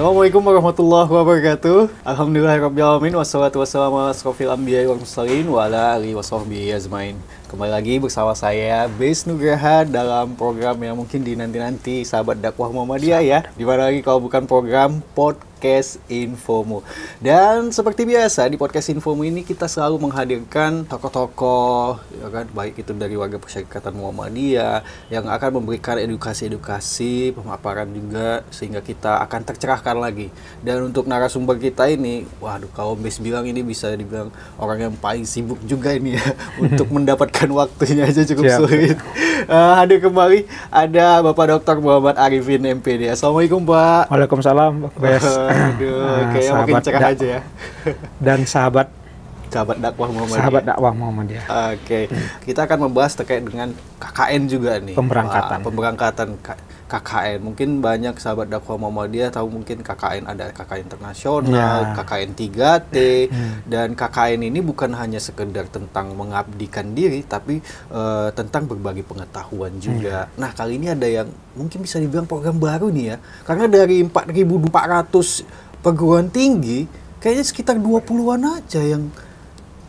Assalamualaikum warahmatullahi wabarakatuh. Alhamdulillahirrabbilalamin. Wassalatu wassalamu ala asrofil anbiya'i wal mursalin wa ala alihi wasahbihi ajmain. Kembali lagi bersama saya Bes Nugraha dalam program yang mungkin dinanti-nanti sahabat dakwah Muhammadiyah ya. Dimana lagi kalau bukan program Podcast Infomu. Dan seperti biasa di Podcast Infomu ini kita selalu menghadirkan tokoh-tokoh ya kan, baik itu dari warga persyarikatan Muhammadiyah yang akan memberikan edukasi-edukasi, pemaparan juga sehingga kita akan tercerahkan lagi. Dan untuk narasumber kita ini, waduh kalau Bes bilang ini bisa dibilang orang yang paling sibuk juga ini ya untuk mendapatkan waktunya aja cukup sulit. Hadir kembali ada Bapak Dr. Muhammad Arifin MPD. Assalamualaikum Pak. Waalaikumsalam Bes. Aduh, kayaknya makin cerah aja ya. Dan sahabat dakwah Muhammadiyah. Sahabat dakwah Muhammadiyah. Oke. Kita akan membahas terkait dengan KKN juga nih. Pemberangkatan KKN. Mungkin banyak sahabat dakwah Muhammadiyah tahu mungkin KKN ada KKN internasional, KKN 3T, dan KKN ini bukan hanya sekedar tentang mengabdikan diri, tapi tentang berbagi pengetahuan juga. Nah, kali ini ada yang mungkin bisa dibilang program baru nih ya. Karena dari 4.400 perguruan tinggi, kayaknya sekitar 20-an aja yang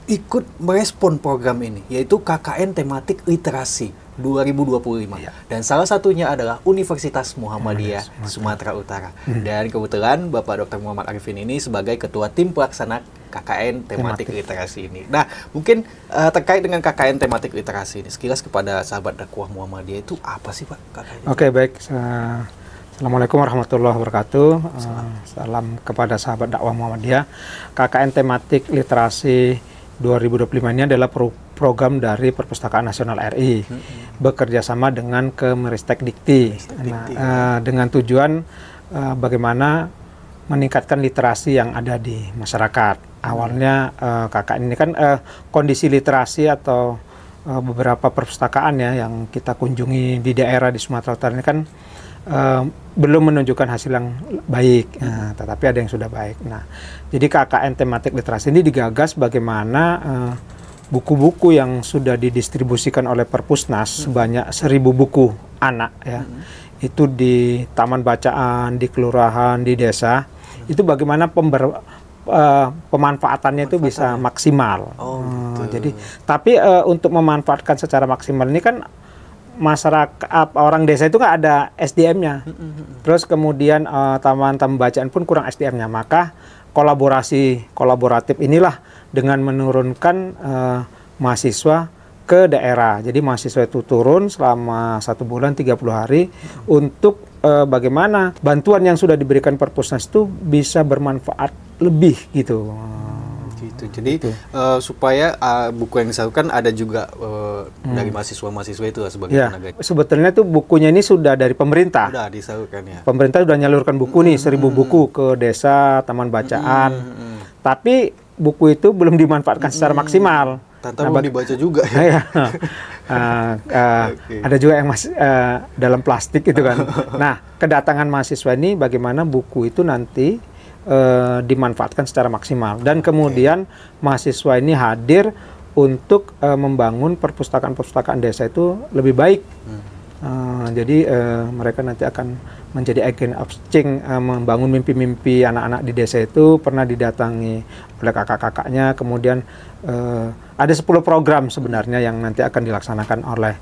ikut merespon program ini, yaitu KKN tematik literasi 2025. Dan salah satunya adalah Universitas Muhammadiyah Sumatera Utara. Dan kebetulan Bapak Dr. Muhammad Arifin ini sebagai ketua tim pelaksana KKN tematik literasi ini. Nah, mungkin terkait dengan KKN tematik literasi ini, sekilas kepada sahabat dakwah Muhammadiyah itu apa sih Pak KKN? Oke, baik. Assalamualaikum warahmatullahi wabarakatuh. Salam kepada sahabat dakwah Muhammadiyah. KKN tematik literasi 2025 ini adalah program dari Perpustakaan Nasional RI bekerja sama dengan Kemenristek Dikti. Dengan tujuan bagaimana meningkatkan literasi yang ada di masyarakat. Awalnya KKN ini kan kondisi literasi atau beberapa perpustakaan ya yang kita kunjungi di daerah di Sumatera Utara ini kan belum menunjukkan hasil yang baik, tetapi ada yang sudah baik. Nah, jadi KKN tematik literasi ini digagas bagaimana buku-buku yang sudah didistribusikan oleh Perpusnas sebanyak 1.000 buku anak ya, itu di taman bacaan, di kelurahan, di desa, itu bagaimana pemanfaatannya itu bisa maksimal. Jadi, tapi untuk memanfaatkan secara maksimal ini kan masyarakat orang desa itu nggak ada SDM-nya, terus kemudian taman-taman bacaan pun kurang SDM-nya, maka kolaboratif inilah dengan menurunkan mahasiswa ke daerah. Jadi mahasiswa itu turun selama 1 bulan 30 hari untuk bagaimana bantuan yang sudah diberikan Perpusnas itu bisa bermanfaat lebih gitu. Jadi supaya buku yang disalurkan ada juga dari mahasiswa-mahasiswa itu sebagai tenaga. Sebetulnya tuh bukunya ini sudah dari pemerintah. Sudah disalurkan ya. Pemerintah sudah nyalurkan buku nih 1.000 buku ke desa, taman bacaan. Tapi buku itu belum dimanfaatkan secara maksimal. Belum dibaca juga ya. Ada juga yang masih dalam plastik gitu kan. Nah, kedatangan mahasiswa ini bagaimana buku itu nanti dimanfaatkan secara maksimal, dan kemudian mahasiswa ini hadir untuk membangun perpustakaan-perpustakaan desa itu lebih baik. Jadi mereka nanti akan menjadi agent of change, membangun mimpi-mimpi anak-anak di desa itu. Pernah didatangi oleh kakak-kakaknya, kemudian ada 10 program sebenarnya yang nanti akan dilaksanakan oleh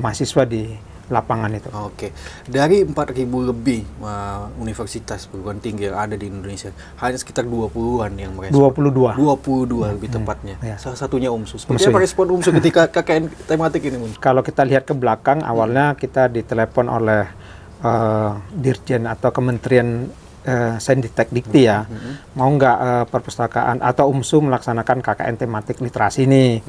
mahasiswa di lapangan itu. Oke. Dari 4.000 lebih universitas perguruan tinggi yang ada di Indonesia, hanya sekitar 20-an yang merespon. 22 lebih tepatnya. Salah satunya UMSU. Seperti apa respon UMSU ketika KKN tematik ini? Kalau kita lihat ke belakang, awalnya kita ditelepon oleh Dirjen atau Kementerian Saintek Dikti ya, mau nggak perpustakaan atau UMSU melaksanakan KKN tematik literasi ini.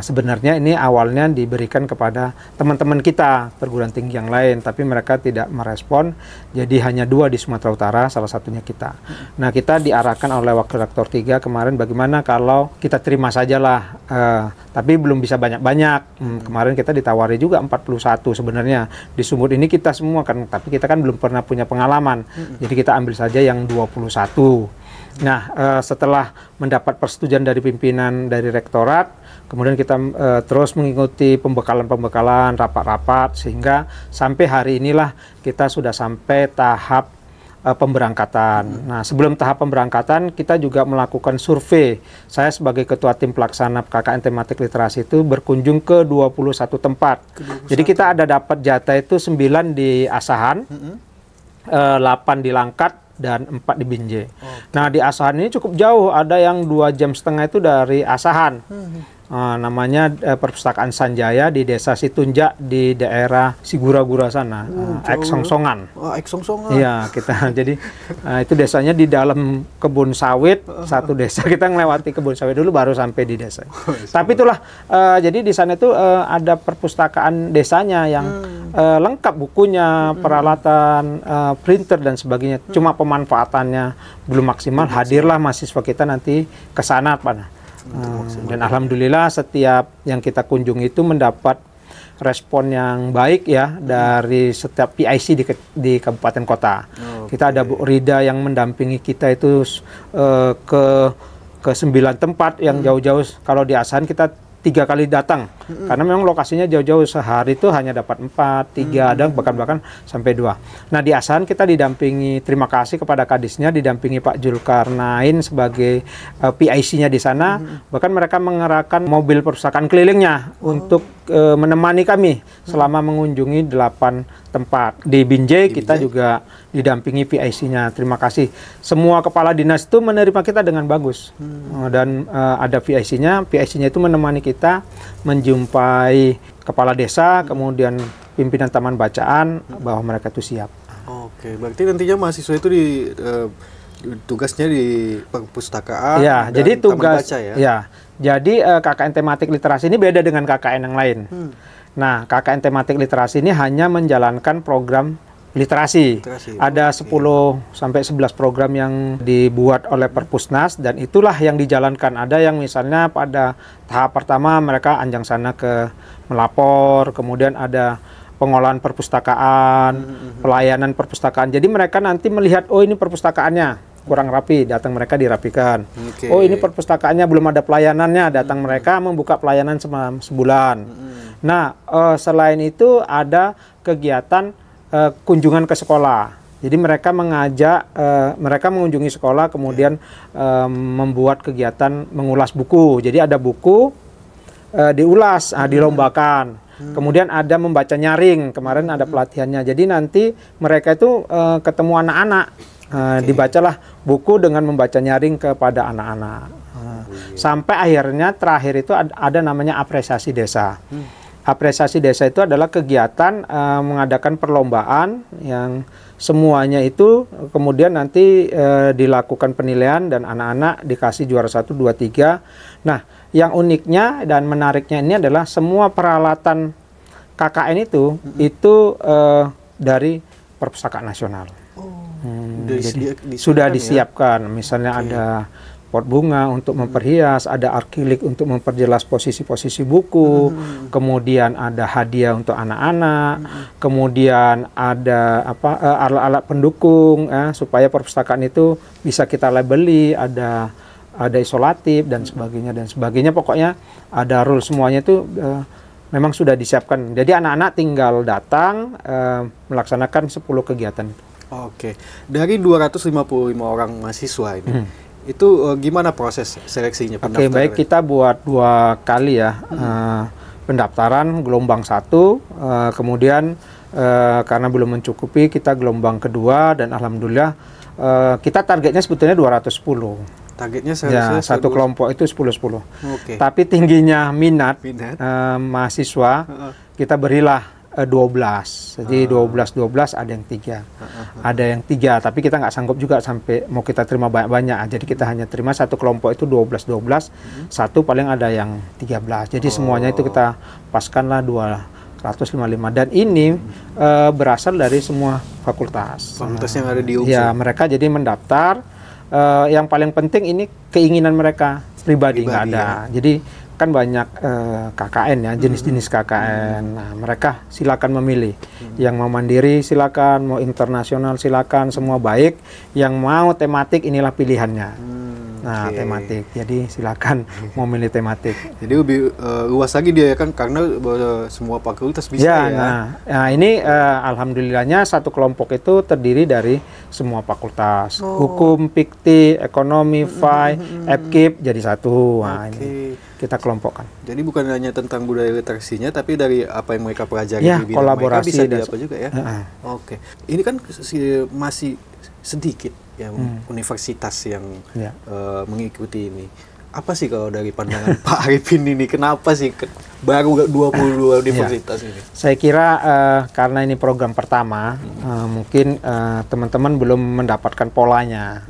Sebenarnya ini awalnya diberikan kepada teman-teman kita perguruan tinggi yang lain, tapi mereka tidak merespon, jadi hanya 2 di Sumatera Utara, salah satunya kita. Nah, kita diarahkan oleh Wakil Rektor 3 kemarin bagaimana kalau kita terima sajalah, tapi belum bisa banyak-banyak. Kemarin kita ditawari juga 41 sebenarnya di Sumut ini kita semua kan, tapi kita kan belum pernah punya pengalaman, jadi kita ambil saja yang 21. Nah, setelah mendapat persetujuan dari pimpinan dari rektorat, kemudian kita terus mengikuti pembekalan-pembekalan, rapat-rapat, sehingga sampai hari inilah kita sudah sampai tahap pemberangkatan. Nah, sebelum tahap pemberangkatan kita juga melakukan survei. Saya sebagai ketua tim pelaksana KKN tematik literasi itu berkunjung ke 21 tempat. Jadi kita ada dapat jatah itu 9 di Asahan, 8 di Langkat, dan 4 di Binjai. Nah, di Asahan ini cukup jauh, ada yang 2,5 jam itu dari Asahan. Namanya Perpustakaan Sanjaya di Desa Situnjak di daerah Sigura-gura sana, Ek-Songsongan. Ek-Songsongan. Iya, kita jadi itu desanya di dalam kebun sawit, satu desa kita melewati kebun sawit dulu baru sampai di desa. Tapi itulah jadi di sana itu ada perpustakaan desanya yang lengkap bukunya, peralatan, printer dan sebagainya. Cuma pemanfaatannya belum maksimal. Hadirlah mahasiswa kita nanti ke sana, Pak. Dan alhamdulillah setiap yang kita kunjungi itu mendapat respon yang baik ya dari setiap PIC di kabupaten kota. Kita ada Bu Rida yang mendampingi kita itu ke 9 tempat yang jauh-jauh. Kalau di Asahan kita 3 kali datang karena memang lokasinya jauh-jauh, sehari itu hanya dapat 4, 3 ada bahkan sampai 2. Nah, di Asahan kita didampingi, terima kasih kepada kadisnya, didampingi Pak Julkarnain sebagai PIC-nya di sana. Bahkan mereka mengerahkan mobil perpustakaan kelilingnya untuk menemani kami selama mengunjungi 8 tempat. Di Binjai kita juga didampingi PIC-nya. Terima kasih. Semua kepala dinas itu menerima kita dengan bagus. Dan ada PIC-nya. PIC-nya itu menemani kita menjumpai kepala desa, kemudian pimpinan taman bacaan, bahwa mereka itu siap. Oke, berarti nantinya mahasiswa itu tugasnya di perpustakaan. Ya, dan jadi tugas taman baca, ya. Ya. Jadi KKN tematik literasi ini beda dengan KKN yang lain. Nah, KKN tematik literasi ini hanya menjalankan program literasi. Ada 10 sampai 11 program yang dibuat oleh Perpusnas dan itulah yang dijalankan. Ada yang misalnya pada tahap pertama mereka anjang sana ke melapor, kemudian ada pengolahan perpustakaan, pelayanan perpustakaan. Jadi mereka nanti melihat, oh ini perpustakaannya kurang rapi, datang mereka dirapikan. Oh ini perpustakaannya belum ada pelayanannya, datang mereka membuka pelayanan sebulan. Nah, selain itu ada kegiatan kunjungan ke sekolah. Jadi mereka mengajak, mereka mengunjungi sekolah, kemudian membuat kegiatan mengulas buku. Jadi ada buku diulas, dilombakan. Kemudian ada membaca nyaring, kemarin ada pelatihannya. Jadi nanti mereka itu ketemu anak-anak. Dibacalah buku dengan membaca nyaring kepada anak-anak. Sampai akhirnya terakhir itu ada namanya apresiasi desa. Apresiasi desa itu adalah kegiatan mengadakan perlombaan yang semuanya itu kemudian nanti dilakukan penilaian dan anak-anak dikasih juara 1, 2, 3. Nah, yang uniknya dan menariknya ini adalah semua peralatan KKN itu dari Perpustakaan Nasional. Jadi sudah disiapkan, misalnya ada pot bunga untuk memperhias, ada arkilik untuk memperjelas posisi-posisi buku, kemudian ada hadiah untuk anak-anak, kemudian ada alat-alat pendukung supaya perpustakaan itu bisa kita labeli, ada isolatif dan sebagainya. Pokoknya ada rule semuanya itu memang sudah disiapkan. Jadi anak-anak tinggal datang melaksanakan 10 kegiatan itu. Oke, dari 255 orang mahasiswa ini, itu gimana proses seleksinya? Oke, baik, kita buat 2 kali ya pendaftaran, gelombang 1, kemudian karena belum mencukupi kita gelombang kedua dan alhamdulillah kita targetnya sebetulnya 210. Targetnya ya, satu kelompok itu 10-10. Tapi tingginya minat mahasiswa kita berilah 12. Jadi 12 ada yang 3. Ada yang 3, tapi kita nggak sanggup juga sampai mau kita terima banyak-banyak. Jadi kita hanya terima satu kelompok itu 12. Satu paling ada yang 13. Jadi semuanya itu kita paskanlah 255. Dan ini berasal dari semua fakultas. Fakultas yang ada di UNSUL. Ya, mereka jadi mendaftar. Yang paling penting ini keinginan mereka pribadi nggak ada. Jadi kan banyak KKN ya, jenis-jenis KKN. Nah, mereka silakan memilih. Yang mau mandiri silakan, mau internasional silakan, semua baik. Yang mau tematik inilah pilihannya. Nah, tematik. Jadi silakan mau milih tematik. Jadi lebih luas lagi dia ya kan, karena semua fakultas bisa ya. Nah ini alhamdulillahnya satu kelompok itu terdiri dari semua fakultas. Hukum, Fikti, Ekonomi, FI, FKIP jadi satu. Nah, ini kita kelompokkan. Jadi bukan hanya tentang budaya literasinya, tapi dari apa yang mereka pelajari ya, di bidang kolaborasi mereka bisa di apa juga ya. Oke. Ini kan masih sedikit ya universitas yang mengikuti ini. Apa sih kalau dari pandangan Pak Arifin ini, kenapa sih baru 22 universitas ini? Saya kira karena ini program pertama, mungkin teman-teman belum mendapatkan polanya.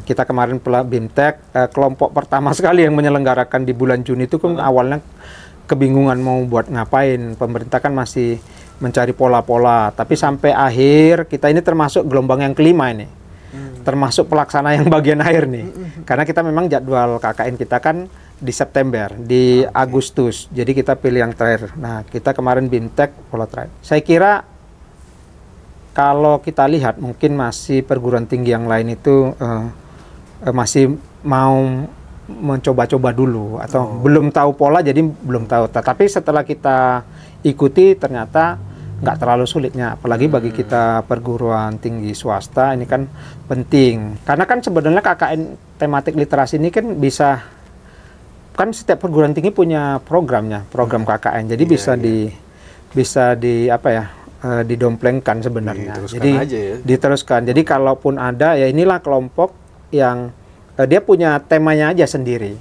Kita kemarin BIMTEK, kelompok pertama sekali yang menyelenggarakan di bulan Juni itu kan awalnya kebingungan mau buat ngapain. Pemerintah kan masih mencari pola-pola, tapi sampai akhir kita ini termasuk gelombang yang kelima ini, termasuk pelaksana yang bagian akhir nih, karena kita memang jadwal KKN kita kan di September, di Agustus, jadi kita pilih yang terakhir. Nah, kita kemarin BIMTEK pola terakhir. Saya kira kalau kita lihat mungkin masih perguruan tinggi yang lain itu masih mau mencoba-coba dulu atau belum tahu pola, jadi belum tahu. Tapi setelah kita ikuti ternyata nggak terlalu sulitnya, apalagi bagi kita perguruan tinggi swasta ini kan penting. Karena kan sebenarnya KKN tematik literasi ini kan bisa, kan setiap perguruan tinggi punya programnya, program KKN. Jadi bisa di apa ya, didomplengkan sebenarnya. Jadi aja ya. Diteruskan. Jadi kalaupun ada ya inilah kelompok yang dia punya temanya aja sendiri.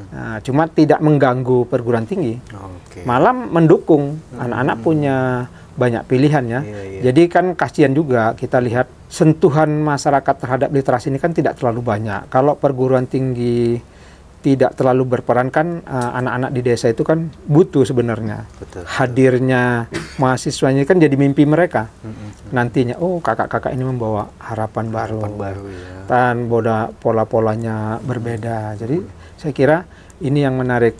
Nah, cuma tidak mengganggu perguruan tinggi. Malah mendukung. Anak-anak punya banyak pilihan ya. Jadi kan kasihan juga kita lihat sentuhan masyarakat terhadap literasi ini kan tidak terlalu banyak. Kalau perguruan tinggi tidak terlalu berperan kan anak-anak di desa itu kan butuh sebenarnya. Hadirnya mahasiswanya kan jadi mimpi mereka. Nantinya, oh kakak-kakak ini membawa harapan baru ya. Dan pola-polanya berbeda. Jadi saya kira ini yang menarik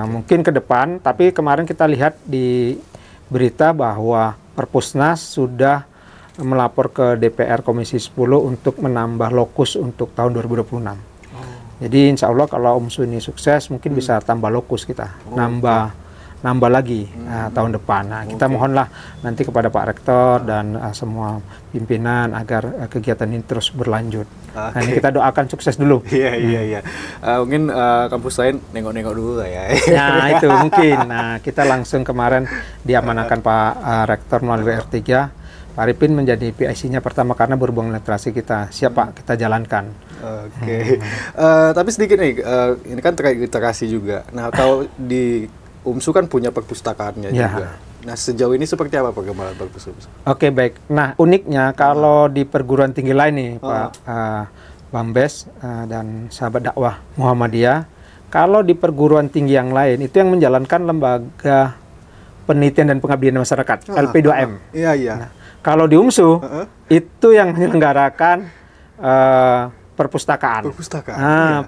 mungkin ke depan. Tapi kemarin kita lihat di berita bahwa Perpusnas sudah melapor ke DPR Komisi 10 untuk menambah lokus untuk tahun 2026. Jadi insya Allah kalau UMSU ini sukses mungkin bisa tambah lokus kita, nambah lagi tahun depan. Nah, kita mohonlah nanti kepada Pak Rektor dan semua pimpinan agar kegiatan ini terus berlanjut. Nah, ini kita doakan sukses dulu. Iya. Mungkin kampus lain nengok-nengok dulu lah ya. Nah itu mungkin. Nah kita langsung kemarin diamanahkan Pak Rektor melalui R3. Pak Arifin menjadi PIC-nya pertama karena berhubungan literasi kita. Siap Pak, kita jalankan. Tapi sedikit nih, ini kan terkait literasi juga. Nah kalau di UMSU kan punya perpustakaannya juga. Nah sejauh ini seperti apa perkembangan perpustakaan? Oke, baik. Nah uniknya kalau di perguruan tinggi lain nih Pak Bambes dan sahabat dakwah Muhammadiyah, kalau di perguruan tinggi yang lain itu yang menjalankan lembaga penelitian dan pengabdian masyarakat LP2M. Nah, kalau di UMSU itu yang menyelenggarakan perpustakaan.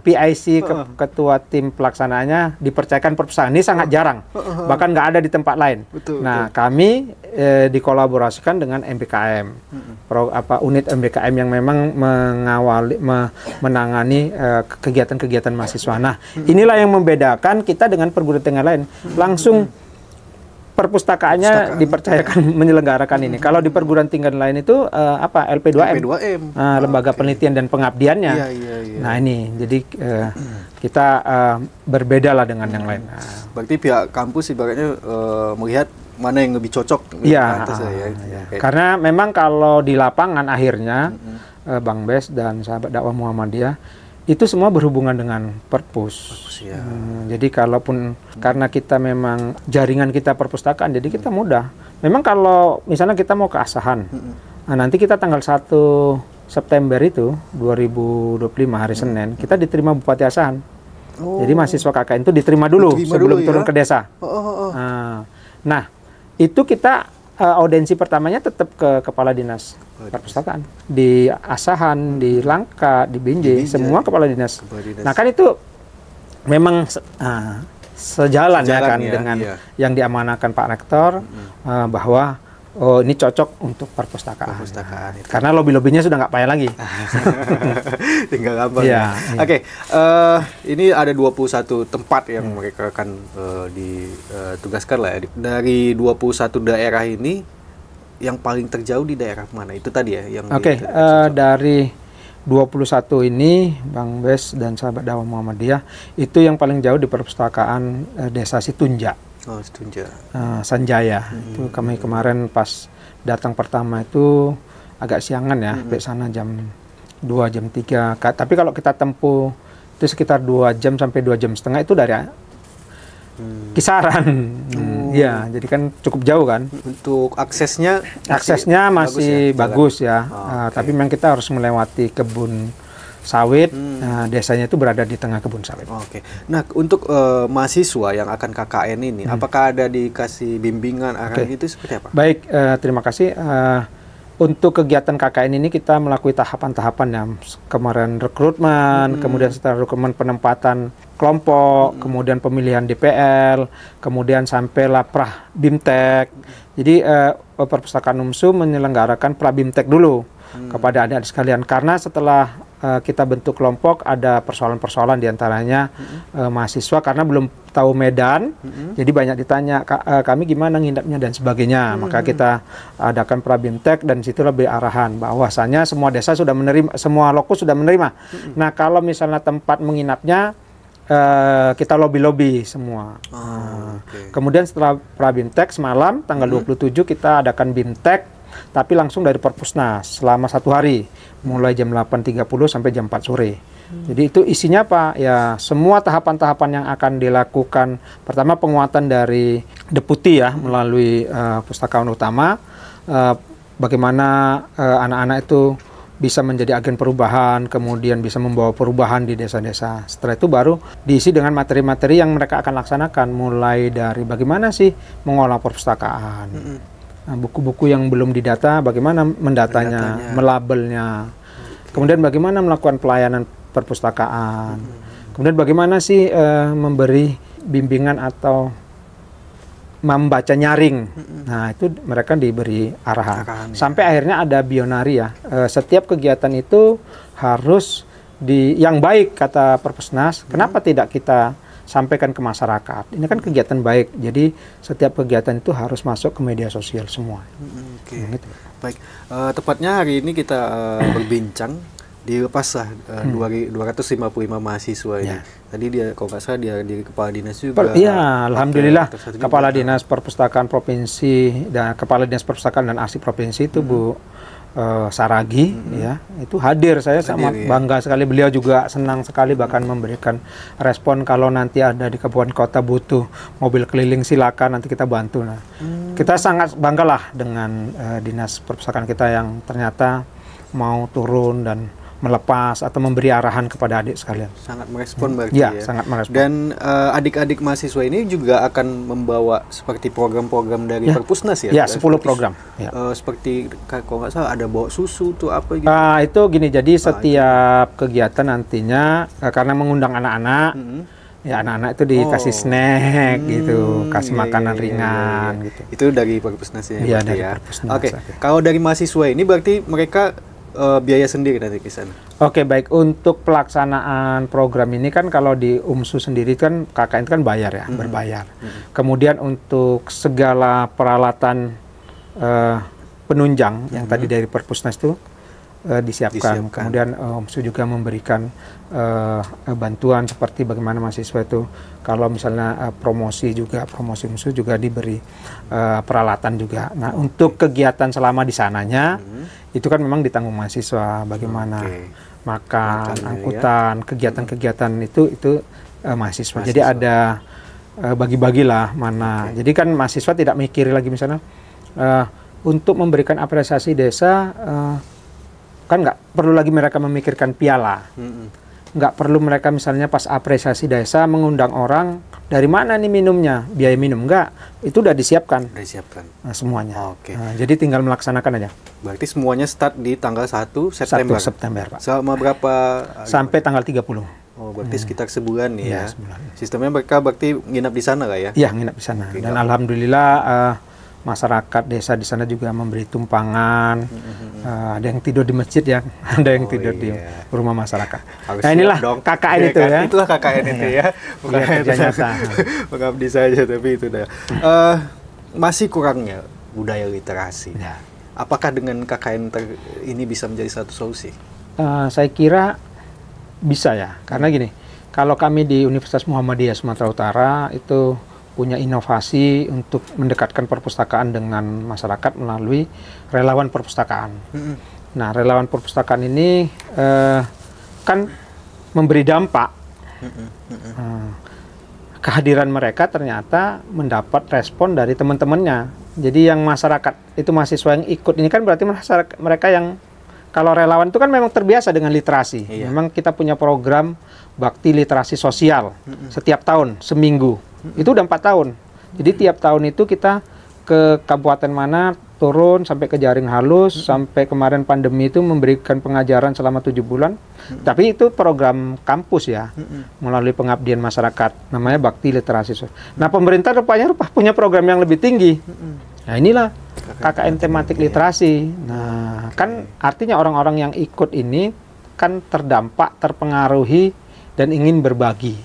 PIC ketua tim pelaksanaannya dipercayakan perpustakaan. Ini sangat jarang, bahkan nggak ada di tempat lain. Kami dikolaborasikan dengan MBKM, unit MBKM yang memang mengawali, menangani kegiatan-kegiatan mahasiswa. Nah, inilah yang membedakan kita dengan perguruan tinggi lain. Langsung perpustakaannya dipercayakan menyelenggarakan ini. Kalau di perguruan tinggi lain itu LP2M. Lembaga penelitian dan pengabdiannya. Nah ini jadi kita berbeda lah dengan yang lain. Berarti pihak kampus ibaratnya melihat mana yang lebih cocok. Karena memang kalau di lapangan akhirnya Bang Bes dan sahabat dakwah Muhammadiyah itu semua berhubungan dengan perpus. Jadi kalaupun karena kita memang jaringan kita perpustakaan, jadi kita mudah. Memang kalau misalnya kita mau ke Asahan, nanti kita tanggal 1 September itu 2025 hari Senin, kita diterima Bupati Asahan. Jadi mahasiswa KKN itu diterima dulu sebelum turun ke desa. Nah, itu kita audiensi pertamanya tetap ke Kepala Dinas Perpustakaan di Asahan, di Langka, di Binjai, semua kepala dinas. Nah kan itu memang sejalan ya kan dengan yang diamanahkan Pak Rektor bahwa oh ini cocok untuk perpustakaan. Perpustakaan itu. Karena lobby-lobbynya sudah nggak payah lagi. Tinggal gampang. Iya, Ya. Oke, ini ada 21 tempat yang mereka akan ditugaskan lah ya. Dari 21 daerah ini, yang paling terjauh di daerah mana? Itu tadi ya yang Oke, dari 21 ini Bang Bes dan sahabat dakwah Muhammadiyah itu yang paling jauh di perpustakaan Desa Situnja. Oh, Situnja. Sanjaya. Itu kami kemarin pas datang pertama itu agak siangan ya, sampai sana jam 2 jam 3. Tapi kalau kita tempuh itu sekitar 2 jam sampai 2 jam setengah itu dari kisaran. Ya, jadi kan cukup jauh kan. Untuk aksesnya masih bagus ya. Okay. Tapi memang kita harus melewati kebun sawit. Desanya itu berada di tengah kebun sawit. Oke. Nah, untuk mahasiswa yang akan KKN ini, apakah ada dikasih bimbingan arahan itu seperti apa? Baik, terima kasih. Untuk kegiatan KKN ini kita melalui tahapan-tahapan ya. Kemarin rekrutmen, kemudian setelah rekrutmen penempatan kelompok, kemudian pemilihan DPL, kemudian sampailah Prah Bimtek. Jadi Perpustakaan UMSU menyelenggarakan Prah Bimtek dulu kepada adik-adik sekalian, karena setelah kita bentuk kelompok ada persoalan-persoalan diantaranya mahasiswa karena belum tahu medan, jadi banyak ditanya kami gimana ngindapnya dan sebagainya. Maka kita adakan Prabimtek dan situlah beri arahan bahwasanya semua desa sudah menerima, semua lokus sudah menerima. Nah kalau misalnya tempat menginapnya kita lobby-lobby semua. Kemudian setelah Prabimtek semalam tanggal 27 kita adakan Bimtek, tapi langsung dari Perpusnas selama 1 hari, mulai jam 8.30 sampai jam 4 sore. Jadi itu isinya apa? Ya semua tahapan-tahapan yang akan dilakukan. Pertama penguatan dari deputi ya melalui pustakawan utama. Bagaimana anak-anak itu bisa menjadi agen perubahan, kemudian bisa membawa perubahan di desa-desa. Setelah itu baru diisi dengan materi-materi yang mereka akan laksanakan, mulai dari bagaimana sih mengolah perpustakaan. Buku-buku yang belum didata, bagaimana mendatanya, melabelnya. Kemudian bagaimana melakukan pelayanan perpustakaan. Kemudian bagaimana sih memberi bimbingan atau membaca nyaring. Nah, itu mereka diberi arahan. Sampai akhirnya ada bionari ya. Setiap kegiatan itu harus yang baik kata Perpusnas. Kenapa tidak kita sampaikan ke masyarakat? Ini kan kegiatan baik. Jadi setiap kegiatan itu harus masuk ke media sosial semua. Gitu. Baik. Tepatnya hari ini kita berbincang dilepas lah 255 mahasiswa ini. Tadi dia kalau nggak salah dia di kepala dinas juga. Iya, alhamdulillah kepala dinas perpustakaan provinsi dan kepala dinas perpustakaan dan arsip provinsi itu Bu Saragi ya, itu hadir. Saya sangat bangga sekali, beliau juga senang sekali bahkan memberikan respon kalau nanti ada di kabupaten kota butuh mobil keliling silakan nanti kita bantu. Nah, kita sangat banggalah dengan dinas perpustakaan kita yang ternyata mau turun dan melepas atau memberi arahan kepada adik sekalian. Sangat merespon berarti ya. Sangat merespon. Dan adik-adik mahasiswa ini juga akan membawa seperti program-program dari Perpusnas ya? Ya, 10 program. Seperti kalau nggak salah ada bawa susu tuh apa gitu? Itu gini, jadi setiap kegiatan nantinya karena mengundang anak-anak, ya anak-anak itu dikasih snack gitu, kasih makanan ringan gitu. Itu dari Perpusnas ya? Iya, dari Perpusnas. Oke, kalau dari mahasiswa ini berarti mereka biaya sendiri nanti ke sana? Oke, baik. Untuk pelaksanaan program ini kan kalau di UMSU sendiri kan KKN itu kan bayar ya, berbayar. Kemudian untuk segala peralatan penunjang yang tadi dari Perpusnas itu disiapkan. Kemudian UMSU juga memberikan bantuan seperti bagaimana mahasiswa itu kalau misalnya promosi UMSU juga diberi peralatan juga. Nah, untuk kegiatan selama di sananya itu kan memang ditanggung mahasiswa, bagaimana makan, angkutan, kegiatan-kegiatan itu mahasiswa. Jadi ada bagi-bagilah mana. Jadi kan mahasiswa tidak mikir lagi misalnya untuk memberikan apresiasi desa. Kan nggak perlu lagi mereka memikirkan piala, nggak perlu mereka misalnya pas apresiasi desa mengundang orang dari mana nih minumnya, biaya minum, nggak, itu udah disiapkan. Semuanya. Nah, jadi tinggal melaksanakan aja. Berarti semuanya start di tanggal 1 September. 1 September, Pak. Selama berapa? Sampai tanggal 30. Oh, berarti sekitar sebulan nih ya. Sebulan. Sistemnya mereka berarti nginap di sana nggak ya? Iya, nginap di sana. Dan alhamdulillah masyarakat desa di sana juga memberi tumpangan. Ada yang tidur di masjid ya, ada yang tidur di rumah masyarakat. Harus nah inilah dong. KKN itu ya. Itulah KKN itu ya. Bukan kerja nyata. mengabdi saja, tapi itu dah. Masih kurangnya budaya literasi. Ya. Apakah dengan KKN ini bisa menjadi satu solusi? Saya kira bisa ya, karena gini, kalau kami di Universitas Muhammadiyah Sumatera Utara itu punya inovasi untuk mendekatkan perpustakaan dengan masyarakat melalui relawan perpustakaan. Nah, relawan perpustakaan ini kan memberi dampak. Kehadiran mereka ternyata mendapat respon dari teman-temannya. Jadi yang masyarakat itu mahasiswa yang ikut ini kan berarti masyarakat mereka yang kalau relawan itu kan memang terbiasa dengan literasi. Iya. Memang kita punya program bakti literasi sosial setiap tahun seminggu. Itu udah 4 tahun. Jadi tiap tahun itu kita ke kabupaten mana turun sampai ke Jaring Halus, sampai kemarin pandemi itu memberikan pengajaran selama 7 bulan. Tapi itu program kampus ya, melalui pengabdian masyarakat, namanya bakti literasi sosial. Nah, pemerintah rupanya punya program yang lebih tinggi. Nah, inilah KKN tematik literasi. Nah, kan artinya orang-orang yang ikut ini kan terdampak, terpengaruhi dan ingin berbagi.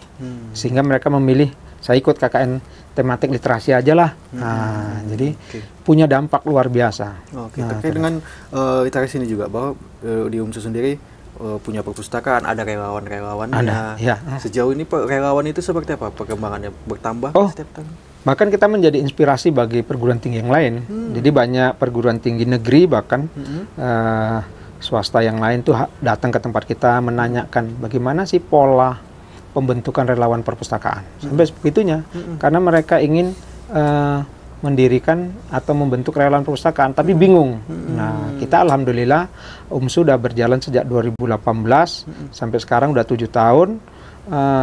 Sehingga mereka memilih saya ikut KKN tematik literasi aja lah. Nah, jadi punya dampak luar biasa. Oke, terkait dengan literasi ini juga bahwa di UMSU sendiri punya perpustakaan, ada relawan-relawannya. Ya. Sejauh ini relawan itu seperti apa perkembangannya, bertambah setiap tahun? Bahkan kita menjadi inspirasi bagi perguruan tinggi yang lain. Jadi banyak perguruan tinggi negeri bahkan swasta yang lain tuh datang ke tempat kita menanyakan bagaimana sih pola pembentukan relawan perpustakaan. Sampai sebegitunya. Karena mereka ingin mendirikan atau membentuk relawan perpustakaan, tapi bingung. Nah, kita alhamdulillah UMSU sudah berjalan sejak 2018 sampai sekarang udah 7 tahun.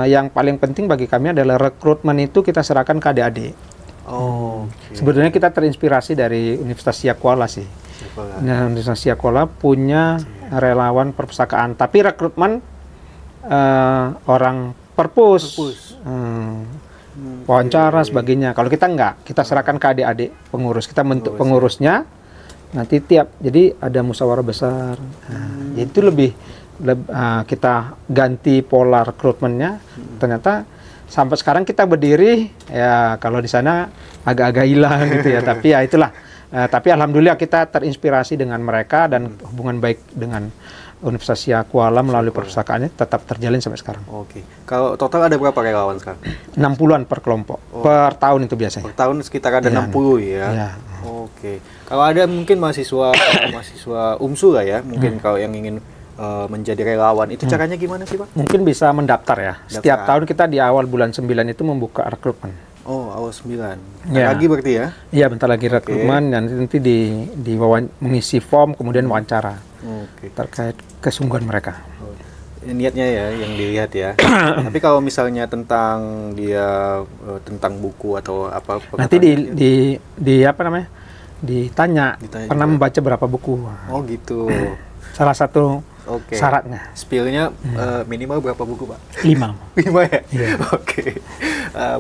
Yang paling penting bagi kami adalah rekrutmen itu kita serahkan ke adik-adik. Sebenarnya kita terinspirasi dari Universitas Siakuala sih. Nah, Universitas Siakuala punya relawan perpustakaan, tapi rekrutmen orang perpus. Wawancara sebagainya. Kalau kita enggak, kita serahkan ke adik-adik pengurus. Kita bentuk pengurusnya. Nanti jadi ada musyawarah besar. Jadi itu lebih kita ganti pola rekrutmennya. Ternyata sampai sekarang kita berdiri ya kalau di sana agak-agak hilang gitu ya. Tapi ya itulah. Tapi alhamdulillah kita terinspirasi dengan mereka dan hubungan baik dengan Universitas Siakuala melalui perpustakaannya tetap terjalin sampai sekarang. Oke. Kalau total ada berapa relawan sekarang? 60-an per kelompok. Per tahun itu biasanya. Per tahun sekitar ada 60 ya. Ya. Oke. Kalau ada mungkin mahasiswa UMSU lah ya, mungkin kalau yang ingin menjadi relawan, itu caranya gimana sih, Pak? Mungkin bisa mendaftar ya. Setiap tahun kita di awal bulan 9 itu membuka rekrutmen. Oh, awal 9. Lagi berarti ya? Iya, bentar lagi rekrutmen dan nanti mengisi form kemudian wawancara. Terkait kesungguhan mereka. Niatnya ya yang dilihat ya. Tapi kalau misalnya tentang tentang buku atau apa nanti apa namanya? Ditanya pernah juga membaca berapa buku. Oh, gitu. Salah satu syaratnya. Spillnya minimal berapa buku, Pak? 5. 5 ya? Yeah. Oke.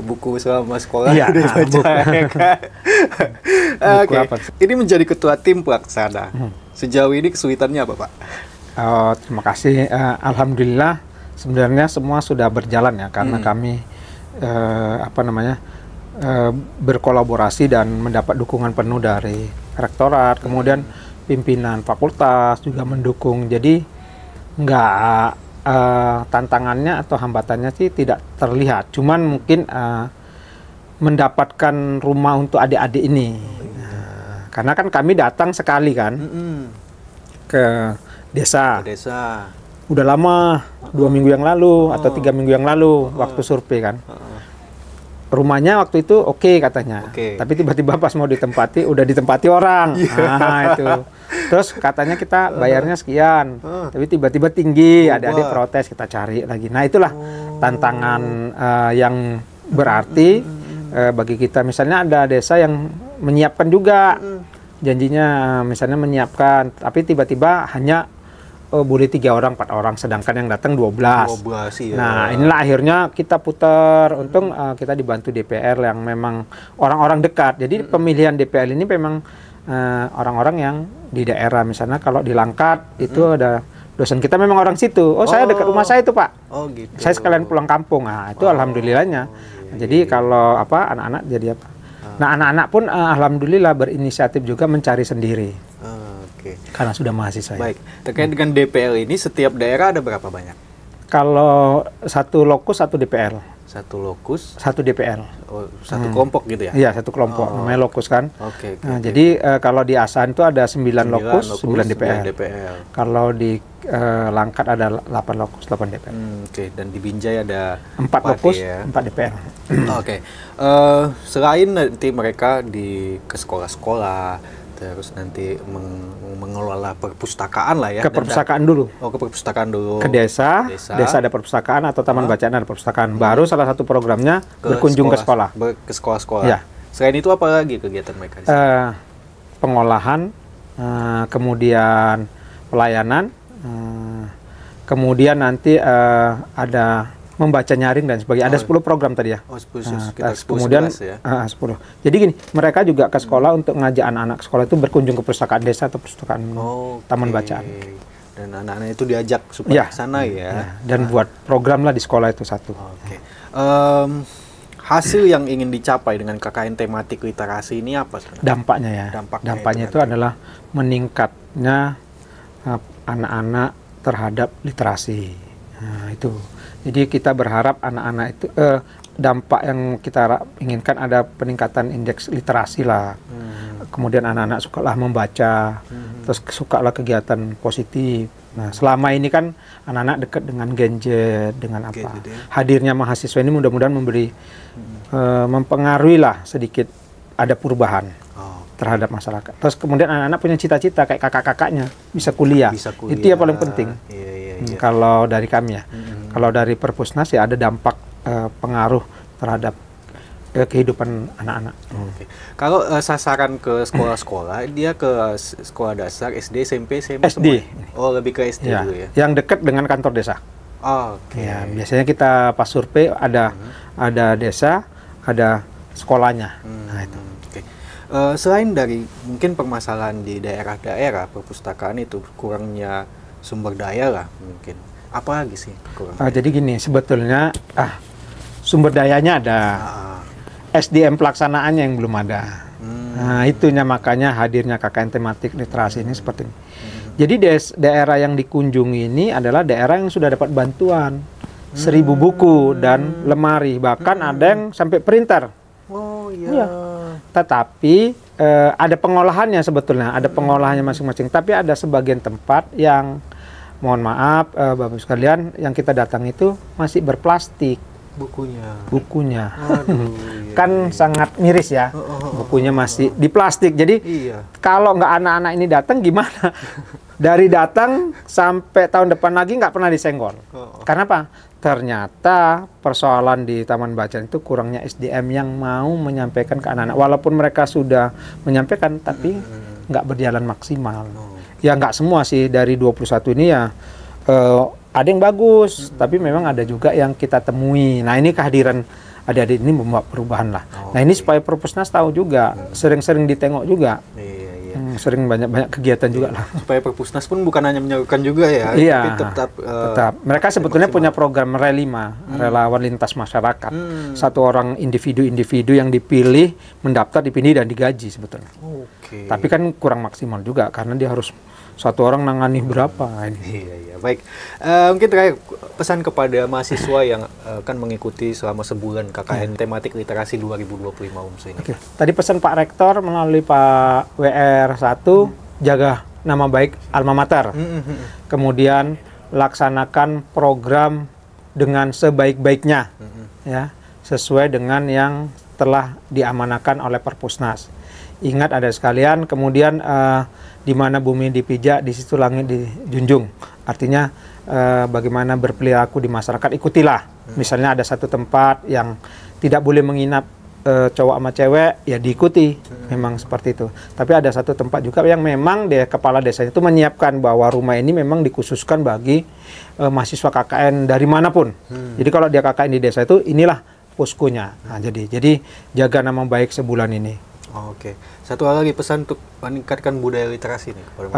Buku selama sekolah udah baca ya kan? Oke. Ini menjadi ketua tim pelaksana. Sejauh ini kesulitannya apa, Pak? Terima kasih. Alhamdulillah sebenarnya semua sudah berjalan ya karena kami berkolaborasi dan mendapat dukungan penuh dari rektorat, kemudian pimpinan fakultas juga mendukung. Jadi tantangannya atau hambatannya sih tidak terlihat. Cuman mungkin mendapatkan rumah untuk adik-adik ini. Karena kan kami datang sekali kan ke desa. Udah lama, 2 minggu yang lalu atau 3 minggu yang lalu waktu survei kan. Rumahnya waktu itu oke katanya. Tapi tiba-tiba pas mau ditempati, udah ditempati orang. Nah itu. Terus katanya kita bayarnya sekian. Tapi tiba-tiba tinggi, adik-adik protes, kita cari lagi. Nah itulah tantangan yang berarti bagi kita. Misalnya ada desa yang menyiapkan juga. Janjinya misalnya menyiapkan, tapi tiba-tiba hanya boleh 3 orang, 4 orang, sedangkan yang datang 12. 12 iya. Nah, inilah akhirnya kita putar. Untung kita dibantu DPR yang memang orang-orang dekat. Jadi pemilihan DPR ini memang orang-orang yang di daerah. Misalnya kalau di Langkat itu ada dosen kita memang orang situ. Oh, saya dekat rumah saya itu, Pak. Oh, gitu. Saya sekalian pulang kampung. Nah, itu alhamdulillahnya. Jadi kalau anak-anak jadi apa? Nah, anak-anak pun alhamdulillah berinisiatif juga mencari sendiri. Karena sudah mahasiswa. Baik, terkait dengan DPL ini, setiap daerah ada berapa banyak? Kalau satu lokus, satu DPL. Satu lokus? Satu DPL. Oh, satu kelompok gitu ya? Iya, satu kelompok. Namanya lokus kan. Oke. Jadi kalau di Asahan itu ada 9 lokus, 9 DPL. Kalau di Langkat ada 8 lokus, 8 DPL. Oke, dan di Binjai ada 4 lokus, ya? 4 DPL. Oke. Selain nanti mereka ke sekolah-sekolah, terus nanti mengelola perpustakaan lah ya. Ke perpustakaan dulu. Oh, ke perpustakaan dulu. Ke desa ada perpustakaan atau taman bacaan ada perpustakaan. Baru salah satu programnya berkunjung ke sekolah. Ke sekolah-sekolah. Ya. Selain itu apa lagi kegiatan mereka? Pengolahan, kemudian pelayanan, kemudian nanti ada membaca nyaring dan sebagainya. Ada 10 program tadi ya. Oh, 10, kemudian 11 ya. 10. Jadi gini, mereka juga ke sekolah untuk ngajak anak-anak sekolah itu berkunjung ke perpustakaan desa atau perpustakaan taman bacaan. Dan anak-anak itu diajak supaya ke sana ya. Dan buat program lah di sekolah itu satu. Oke. Hasil yang ingin dicapai dengan KKN tematik literasi ini apa sebenarnya? Dampaknya ya. Dampaknya itu adalah meningkatnya anak-anak terhadap literasi. Nah, itu. Jadi kita berharap anak-anak itu dampak yang kita inginkan ada peningkatan indeks literasi lah. Kemudian anak-anak sukalah membaca, terus sukalah kegiatan positif. Nah, selama ini kan anak-anak dekat dengan gadget, dengan apa? Hadirnya mahasiswa ini mudah-mudahan mempengaruhi lah sedikit ada perubahan terhadap masyarakat. Terus kemudian anak-anak punya cita-cita kayak kakak-kakaknya bisa kuliah. Itu yang paling penting. Kalau dari kami ya. Kalau dari Perpusnas ya ada dampak pengaruh terhadap kehidupan anak-anak. Kalau sasaran ke sekolah-sekolah, dia ke sekolah dasar, SD, SMP, SMA SD. Semua? Oh, lebih ke SD dulu ya? Yang dekat dengan kantor desa. Ya, biasanya kita pas survei ada desa, ada sekolahnya. Nah, itu. Selain dari mungkin permasalahan di daerah-daerah perpustakaan itu kurangnya sumber daya lah mungkin. Apa lagi sih kurang? Jadi gini, sebetulnya sumber dayanya ada, SDM pelaksanaannya yang belum ada. Nah, itunya makanya hadirnya KKN tematik literasi ini seperti ini. Jadi daerah yang dikunjungi ini adalah daerah yang sudah dapat bantuan 1000 buku dan lemari, bahkan ada yang sampai printer. Oh iya. Tetapi ada pengolahannya sebetulnya, ada pengolahannya masing-masing. Tapi ada sebagian tempat yang mohon maaf, Bapak sekalian, yang kita datang itu masih berplastik. Bukunya. Aduh, kan sangat miris ya. Bukunya masih di plastik. Jadi kalau nggak anak-anak ini datang gimana? Dari datang sampai tahun depan lagi nggak pernah disenggol. Karena apa? Ternyata persoalan di Taman Bacaan itu kurangnya SDM yang mau menyampaikan ke anak-anak. Walaupun mereka sudah menyampaikan, tapi nggak berjalan maksimal. Ya nggak semua sih, dari 21 ini ya ada yang bagus, tapi memang ada juga yang kita temui. Nah, ini kehadiran adik-adik ini membawa perubahan lah. Nah, ini supaya Perpusnas tahu juga, sering-sering ditengok juga. Sering banyak-banyak kegiatan juga lah. Supaya Perpusnas pun bukan hanya menyerukan juga ya, tapi tetap. Mereka sebetulnya punya program Relima, relawan lintas masyarakat. Satu orang individu yang dipilih, mendaftar, dipilih dan digaji sebetulnya. Tapi kan kurang maksimal juga karena dia harus satu orang nangani berapa ini. Iya, baik. Mungkin terakhir pesan kepada mahasiswa yang akan mengikuti selama sebulan KKN tematik literasi 2025 UMSI ini. Tadi pesan Pak Rektor melalui Pak WR1, jaga nama baik alma mater. Kemudian laksanakan program dengan sebaik-baiknya, ya, sesuai dengan yang telah diamanakan oleh Perpusnas. Ingat ada sekalian, kemudian di mana bumi dipijak, di situ langit dijunjung. Artinya bagaimana berperilaku di masyarakat, ikutilah. Misalnya ada satu tempat yang tidak boleh menginap cowok sama cewek ya diikuti, memang seperti itu. Tapi ada satu tempat juga yang memang kepala desanya itu menyiapkan bahwa rumah ini memang dikhususkan bagi mahasiswa KKN dari manapun. Jadi kalau dia KKN di desa itu, inilah poskonya. Nah, jadi jaga nama baik sebulan ini. Oke. Satu hal lagi, pesan untuk meningkatkan budaya literasi nih kepada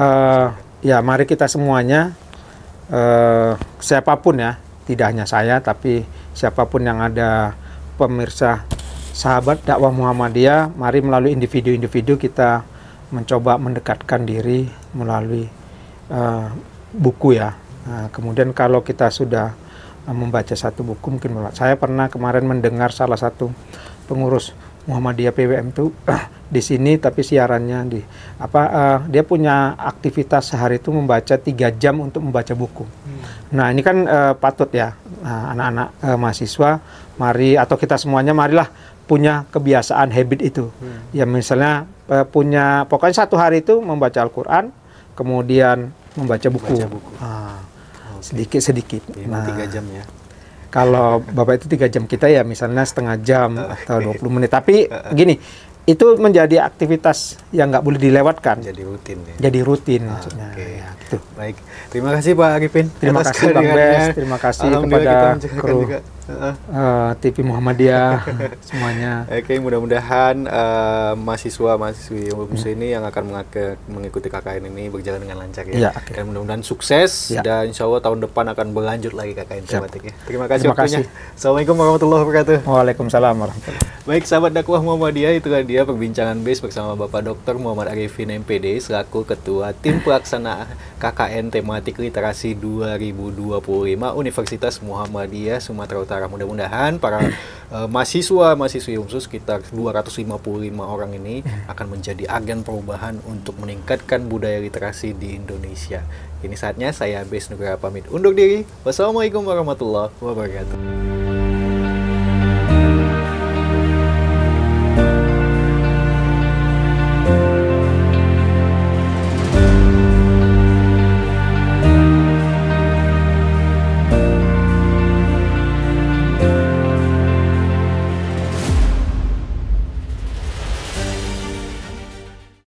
ya mari kita semuanya, siapapun ya, tidak hanya saya tapi siapapun yang ada, pemirsa sahabat dakwah Muhammadiyah, mari melalui individu-individu kita mencoba mendekatkan diri melalui buku ya. Nah, kemudian kalau kita sudah membaca satu buku, mungkin saya pernah kemarin mendengar salah satu pengurus Muhammadiyah PWM itu di sini, tapi siarannya di dia punya aktivitas sehari itu membaca 3 jam untuk membaca buku. Nah ini kan patut ya, anak-anak mahasiswa, mari, atau kita semuanya marilah punya kebiasaan habit itu. Ya misalnya pokoknya satu hari itu membaca Al-Quran, kemudian membaca buku. Sedikit-sedikit. Nah, 3 jam ya. Kalau Bapak itu 3 jam, kita ya misalnya setengah jam atau 20 menit. Tapi gini, itu menjadi aktivitas yang nggak boleh dilewatkan. Jadi rutin ya. Jadi rutin maksudnya. Ya, gitu. Baik, terima kasih Pak Arifin. Terima kasih Bang Bes, terima kasih kepada kru TV Muhammadiyah semuanya. Oke, mudah-mudahan mahasiswa-mahasiswi ini yang akan mengikuti KKN ini berjalan dengan lancar ya. Dan mudah-mudahan sukses dan insya Allah tahun depan akan berlanjut lagi KKN tematik ya. Terima kasih waktunya. Assalamualaikum warahmatullahi wabarakatuh. Waalaikumsalam warahmatullahi wabarakatuh. Baik sahabat dakwah Muhammadiyah, itu kan dia perbincangan BES bersama Bapak Dr. Muhammad Arifin MPD selaku Ketua Tim Pelaksana KKN Tematik Literasi 2025 Universitas Muhammadiyah Sumatera Utara. Mudah-mudahan para mahasiswa-mahasiswi khusus sekitar 255 orang ini akan menjadi agen perubahan untuk meningkatkan budaya literasi di Indonesia. Ini saatnya saya BES Nugraha pamit undur diri. Wassalamualaikum warahmatullahi wabarakatuh.